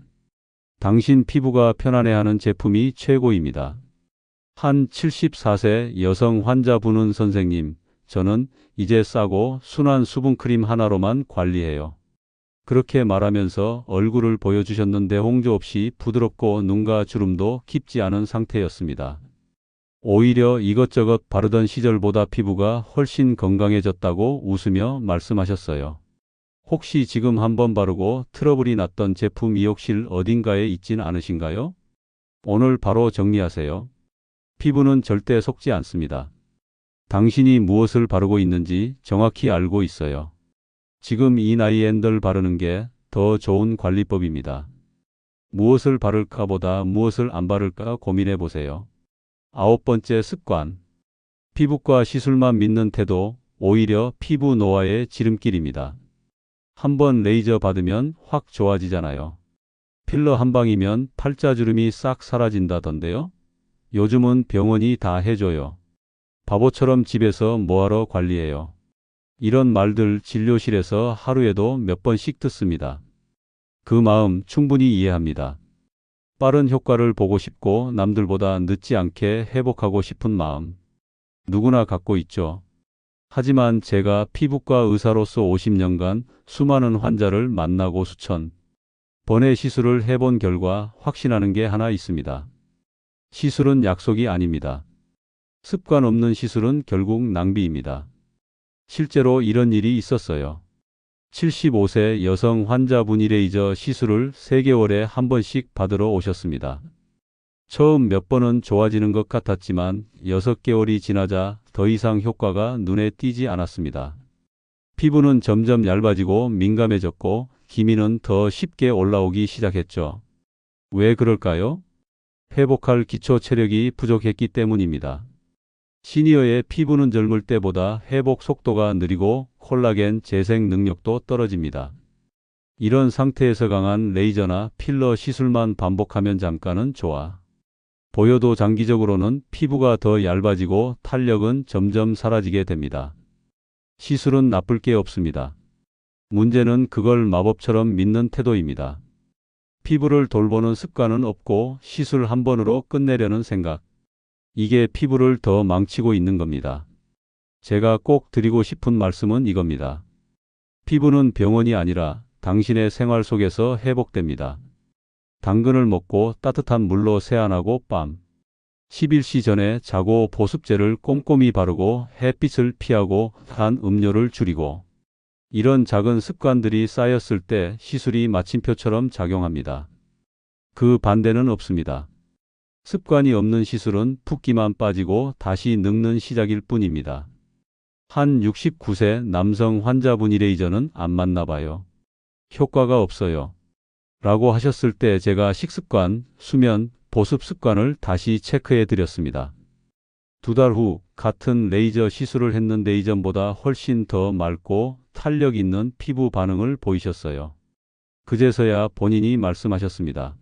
당신 피부가 편안해하는 제품이 최고입니다. 한 74세 여성 환자분은 선생님, 저는 이제 싸고 순한 수분크림 하나로만 관리해요. 그렇게 말하면서 얼굴을 보여주셨는데 홍조 없이 부드럽고 눈가 주름도 깊지 않은 상태였습니다. 오히려 이것저것 바르던 시절보다 피부가 훨씬 건강해졌다고 웃으며 말씀하셨어요. 혹시 지금 한번 바르고 트러블이 났던 제품이 욕실 어딘가에 있진 않으신가요? 오늘 바로 정리하세요. 피부는 절대 속지 않습니다. 당신이 무엇을 바르고 있는지 정확히 알고 있어요. 지금 이 나이에 늘 바르는 게 더 좋은 관리법입니다. 무엇을 바를까 보다 무엇을 안 바를까 고민해 보세요. 9번째 습관. 피부과 시술만 믿는 태도, 오히려 피부 노화의 지름길입니다. 한번 레이저 받으면 확 좋아지잖아요. 필러 한 방이면 팔자주름이 싹 사라진다던데요. 요즘은 병원이 다 해줘요. 바보처럼 집에서 뭐하러 관리해요. 이런 말들 진료실에서 하루에도 몇 번씩 듣습니다. 그 마음 충분히 이해합니다. 빠른 효과를 보고 싶고 남들보다 늦지 않게 회복하고 싶은 마음. 누구나 갖고 있죠. 하지만 제가 피부과 의사로서 50년간 수많은 환자를 만나고 수천 번의 시술을 해본 결과 확신하는 게 하나 있습니다. 시술은 약속이 아닙니다. 습관 없는 시술은 결국 낭비입니다. 실제로 이런 일이 있었어요. 75세 여성 환자분이 레이저 시술을 3개월에 한 번씩 받으러 오셨습니다. 처음 몇 번은 좋아지는 것 같았지만 6개월이 지나자 더 이상 효과가 눈에 띄지 않았습니다. 피부는 점점 얇아지고 민감해졌고 기미는 더 쉽게 올라오기 시작했죠. 왜 그럴까요? 회복할 기초 체력이 부족했기 때문입니다. 시니어의 피부는 젊을 때보다 회복 속도가 느리고 콜라겐 재생 능력도 떨어집니다. 이런 상태에서 강한 레이저나 필러 시술만 반복하면 잠깐은 좋아 보여도 장기적으로는 피부가 더 얇아지고 탄력은 점점 사라지게 됩니다. 시술은 나쁠 게 없습니다. 문제는 그걸 마법처럼 믿는 태도입니다. 피부를 돌보는 습관은 없고 시술 한 번으로 끝내려는 생각. 이게 피부를 더 망치고 있는 겁니다. 제가 꼭 드리고 싶은 말씀은 이겁니다. 피부는 병원이 아니라 당신의 생활 속에서 회복됩니다. 당근을 먹고 따뜻한 물로 세안하고 밤 11시 전에 자고 보습제를 꼼꼼히 바르고 햇빛을 피하고 단 음료를 줄이고 이런 작은 습관들이 쌓였을 때 시술이 마침표처럼 작용합니다. 그 반대는 없습니다. 습관이 없는 시술은 붓기만 빠지고 다시 늙는 시작일 뿐입니다. 한 69세 남성 환자분이 레이저는 안 맞나 봐요. 효과가 없어요. 라고 하셨을 때 제가 식습관, 수면, 보습 습관을 다시 체크해 드렸습니다. 2달 후 같은 레이저 시술을 했는데 이전보다 훨씬 더 맑고 탄력 있는 피부 반응을 보이셨어요. 그제서야 본인이 말씀하셨습니다.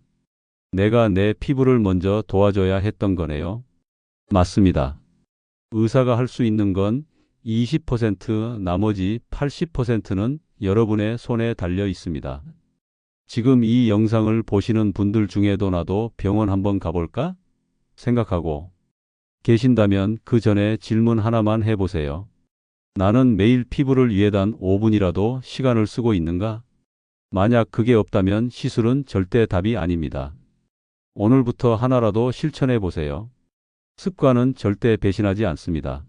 내가 내 피부를 먼저 도와줘야 했던 거네요. 맞습니다. 의사가 할 수 있는 건 20%, 나머지 80%는 여러분의 손에 달려 있습니다. 지금 이 영상을 보시는 분들 중에도 나도 병원 한번 가볼까? 생각하고 계신다면 그 전에 질문 하나만 해보세요. 나는 매일 피부를 위해 단 5분이라도 시간을 쓰고 있는가? 만약 그게 없다면 시술은 절대 답이 아닙니다. 오늘부터 하나라도 실천해 보세요. 습관은 절대 배신하지 않습니다.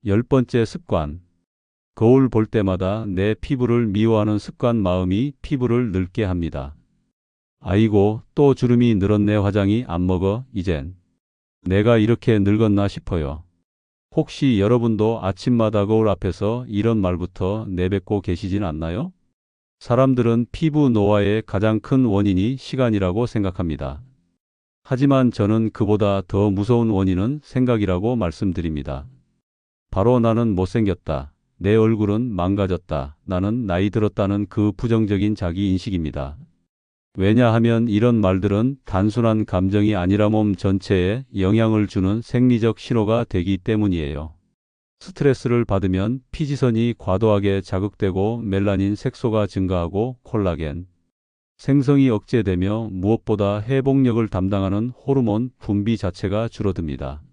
10번째 습관. 거울 볼 때마다 내 피부를 미워하는 습관 마음이 피부를 늙게 합니다. 아이고, 또 주름이 늘었네 화장이 안 먹어, 이젠. 내가 이렇게 늙었나 싶어요. 혹시 여러분도 아침마다 거울 앞에서 이런 말부터 내뱉고 계시진 않나요? 사람들은 피부 노화의 가장 큰 원인이 시간이라고 생각합니다. 하지만 저는 그보다 더 무서운 원인은 생각이라고 말씀드립니다. 바로 나는 못생겼다. 내 얼굴은 망가졌다. 나는 나이 들었다는 그 부정적인 자기인식입니다. 왜냐하면 이런 말들은 단순한 감정이 아니라 몸 전체에 영향을 주는 생리적 신호가 되기 때문이에요. 스트레스를 받으면 피지선이 과도하게 자극되고 멜라닌 색소가 증가하고 콜라겐 생성이 억제되며 무엇보다 회복력을 담당하는 호르몬 분비 자체가 줄어듭니다.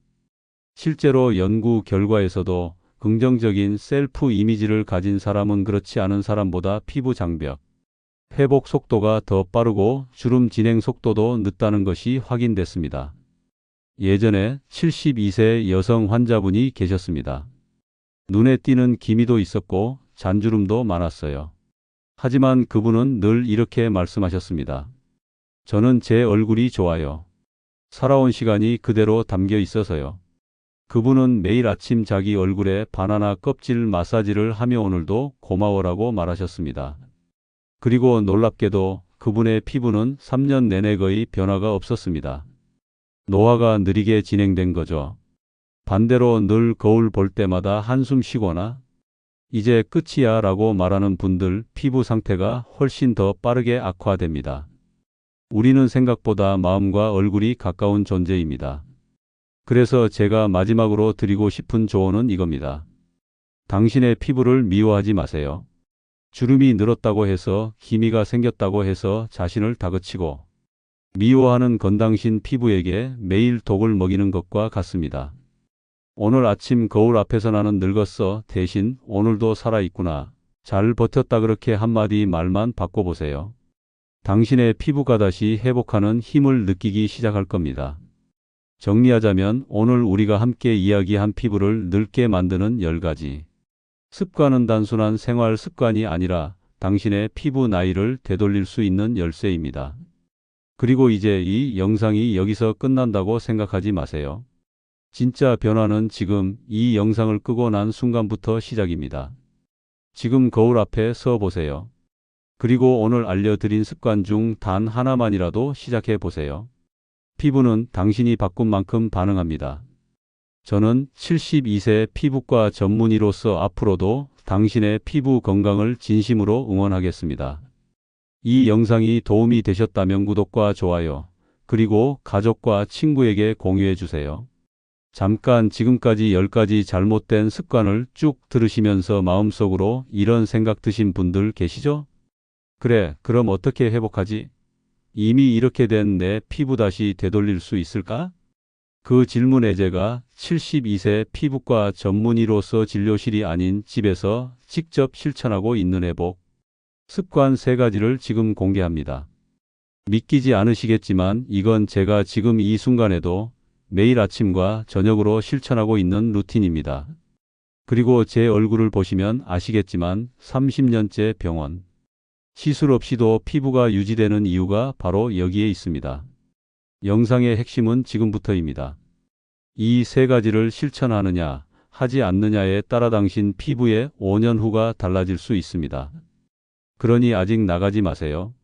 실제로 연구 결과에서도 긍정적인 셀프 이미지를 가진 사람은 그렇지 않은 사람보다 피부 장벽, 회복 속도가 더 빠르고 주름 진행 속도도 늦다는 것이 확인됐습니다. 예전에 72세 여성 환자분이 계셨습니다. 눈에 띄는 기미도 있었고 잔주름도 많았어요. 하지만 그분은 늘 이렇게 말씀하셨습니다. 저는 제 얼굴이 좋아요. 살아온 시간이 그대로 담겨 있어서요. 그분은 매일 아침 자기 얼굴에 바나나 껍질 마사지를 하며 오늘도 고마워라고 말하셨습니다. 그리고 놀랍게도 그분의 피부는 3년 내내 거의 변화가 없었습니다. 노화가 느리게 진행된 거죠. 반대로 늘 거울 볼 때마다 한숨 쉬거나 이제 끝이야 라고 말하는 분들 피부 상태가 훨씬 더 빠르게 악화됩니다. 우리는 생각보다 마음과 얼굴이 가까운 존재입니다. 그래서 제가 마지막으로 드리고 싶은 조언은 이겁니다. 당신의 피부를 미워하지 마세요. 주름이 늘었다고 해서 기미가 생겼다고 해서 자신을 다그치고 미워하는 건 당신 피부에게 매일 독을 먹이는 것과 같습니다. 오늘 아침 거울 앞에서 나는 늙었어 대신 오늘도 살아있구나. 잘 버텼다 그렇게 한마디 말만 바꿔보세요. 당신의 피부가 다시 회복하는 힘을 느끼기 시작할 겁니다. 정리하자면 오늘 우리가 함께 이야기한 피부를 늙게 만드는 10가지 습관은 단순한 생활 습관이 아니라 당신의 피부 나이를 되돌릴 수 있는 열쇠입니다. 그리고 이제 이 영상이 여기서 끝난다고 생각하지 마세요. 진짜 변화는 지금 이 영상을 끄고 난 순간부터 시작입니다. 지금 거울 앞에 서 보세요. 그리고 오늘 알려드린 습관 중 단 하나만이라도 시작해 보세요. 피부는 당신이 바꾼 만큼 반응합니다. 저는 72세 피부과 전문의로서 앞으로도 당신의 피부 건강을 진심으로 응원하겠습니다. 이 영상이 도움이 되셨다면 구독과 좋아요, 그리고 가족과 친구에게 공유해 주세요. 잠깐 지금까지 10가지 잘못된 습관을 쭉 들으시면서 마음속으로 이런 생각 드신 분들 계시죠? 그래, 그럼 어떻게 회복하지? 이미 이렇게 된 내 피부 다시 되돌릴 수 있을까? 그 질문에 제가 72세 피부과 전문의로서 진료실이 아닌 집에서 직접 실천하고 있는 회복 습관 3가지를 지금 공개합니다. 믿기지 않으시겠지만 이건 제가 지금 이 순간에도 매일 아침과 저녁으로 실천하고 있는 루틴입니다. 그리고 제 얼굴을 보시면 아시겠지만 30년째 병원 시술 없이도 피부가 유지되는 이유가 바로 여기에 있습니다. 영상의 핵심은 지금부터입니다. 이 3가지를 실천하느냐, 하지 않느냐에 따라 당신 피부의 5년 후가 달라질 수 있습니다. 그러니 아직 나가지 마세요.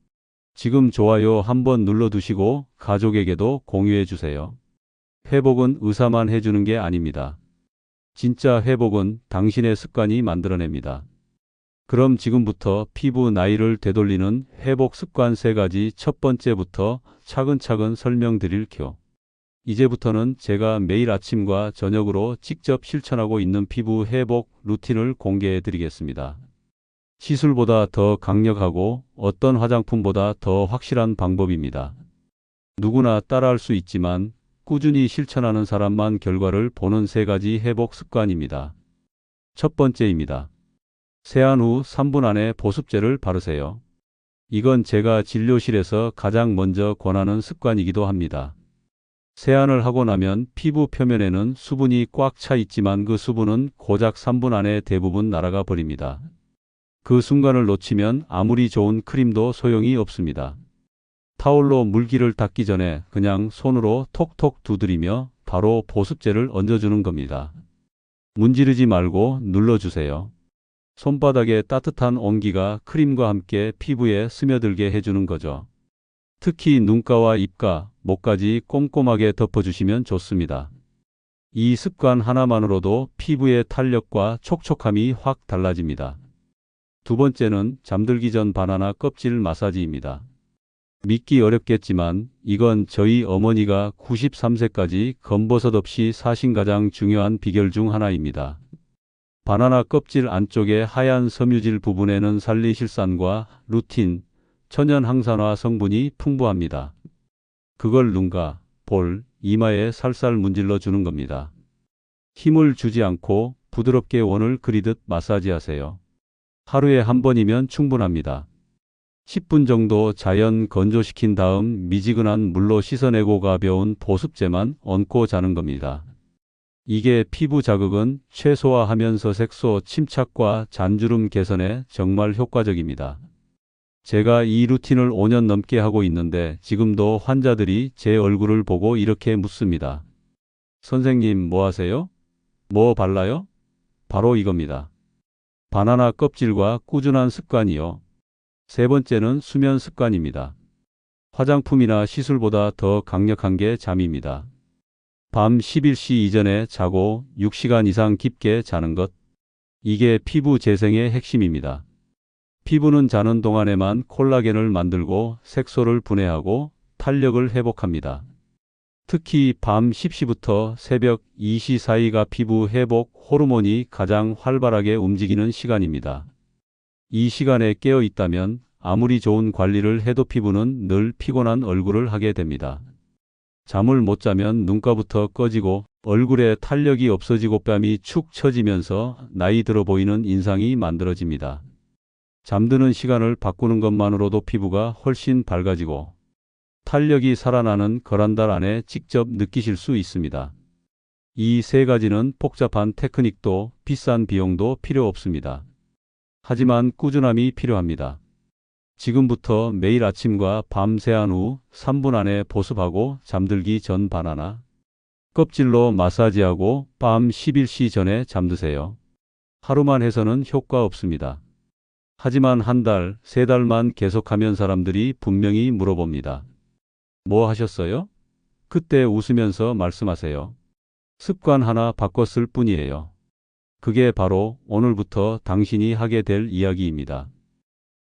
지금 좋아요 한번 눌러두시고 가족에게도 공유해 주세요. 회복은 의사만 해주는 게 아닙니다. 진짜 회복은 당신의 습관이 만들어냅니다. 그럼 지금부터 피부 나이를 되돌리는 회복 습관 3가지 첫 번째부터 차근차근 설명드릴게요. 이제부터는 제가 매일 아침과 저녁으로 직접 실천하고 있는 피부 회복 루틴을 공개해 드리겠습니다. 시술보다 더 강력하고 어떤 화장품보다 더 확실한 방법입니다. 누구나 따라할 수 있지만 꾸준히 실천하는 사람만 결과를 보는 3가지 회복 습관입니다. 첫 번째입니다. 세안 후 3분 안에 보습제를 바르세요. 이건 제가 진료실에서 가장 먼저 권하는 습관이기도 합니다. 세안을 하고 나면 피부 표면에는 수분이 꽉 차 있지만 그 수분은 고작 3분 안에 대부분 날아가 버립니다. 그 순간을 놓치면 아무리 좋은 크림도 소용이 없습니다. 타올로 물기를 닦기 전에 그냥 손으로 톡톡 두드리며 바로 보습제를 얹어주는 겁니다. 문지르지 말고 눌러주세요. 손바닥에 따뜻한 온기가 크림과 함께 피부에 스며들게 해주는 거죠. 특히 눈가와 입가, 목까지 꼼꼼하게 덮어주시면 좋습니다. 이 습관 하나만으로도 피부의 탄력과 촉촉함이 확 달라집니다. 두 번째는 잠들기 전 바나나 껍질 마사지입니다. 믿기 어렵겠지만 이건 저희 어머니가 93세까지 검버섯 없이 사신 가장 중요한 비결 중 하나입니다. 바나나 껍질 안쪽의 하얀 섬유질 부분에는 살리실산과 루틴, 천연 항산화 성분이 풍부합니다. 그걸 눈가, 볼, 이마에 살살 문질러 주는 겁니다. 힘을 주지 않고 부드럽게 원을 그리듯 마사지하세요. 하루에 한 번이면 충분합니다. 10분 정도 자연 건조시킨 다음 미지근한 물로 씻어내고 가벼운 보습제만 얹고 자는 겁니다. 이게 피부 자극은 최소화하면서 색소 침착과 잔주름 개선에 정말 효과적입니다. 제가 이 루틴을 5년 넘게 하고 있는데 지금도 환자들이 제 얼굴을 보고 이렇게 묻습니다. 선생님, 뭐 하세요? 뭐 발라요? 바로 이겁니다. 바나나 껍질과 꾸준한 습관이요. 3번째는 수면 습관입니다. 화장품이나 시술보다 더 강력한 게 잠입니다. 밤 11시 이전에 자고 6시간 이상 깊게 자는 것. 이게 피부 재생의 핵심입니다. 피부는 자는 동안에만 콜라겐을 만들고 색소를 분해하고 탄력을 회복합니다. 특히 밤 10시부터 새벽 2시 사이가 피부 회복 호르몬이 가장 활발하게 움직이는 시간입니다. 이 시간에 깨어 있다면 아무리 좋은 관리를 해도 피부는 늘 피곤한 얼굴을 하게 됩니다. 잠을 못 자면 눈가부터 꺼지고 얼굴에 탄력이 없어지고 뺨이 축 처지면서 나이 들어 보이는 인상이 만들어집니다. 잠드는 시간을 바꾸는 것만으로도 피부가 훨씬 밝아지고 탄력이 살아나는 걸 한 달 안에 직접 느끼실 수 있습니다. 이 3가지는 복잡한 테크닉도 비싼 비용도 필요 없습니다. 하지만 꾸준함이 필요합니다. 지금부터 매일 아침과 밤 세안 후 3분 안에 보습하고 잠들기 전 바나나 껍질로 마사지하고 밤 11시 전에 잠드세요. 하루만 해서는 효과 없습니다. 하지만 한 달, 3달만 계속하면 사람들이 분명히 물어봅니다. 뭐 하셨어요? 그때 웃으면서 말씀하세요. 습관 하나 바꿨을 뿐이에요. 그게 바로 오늘부터 당신이 하게 될 이야기입니다.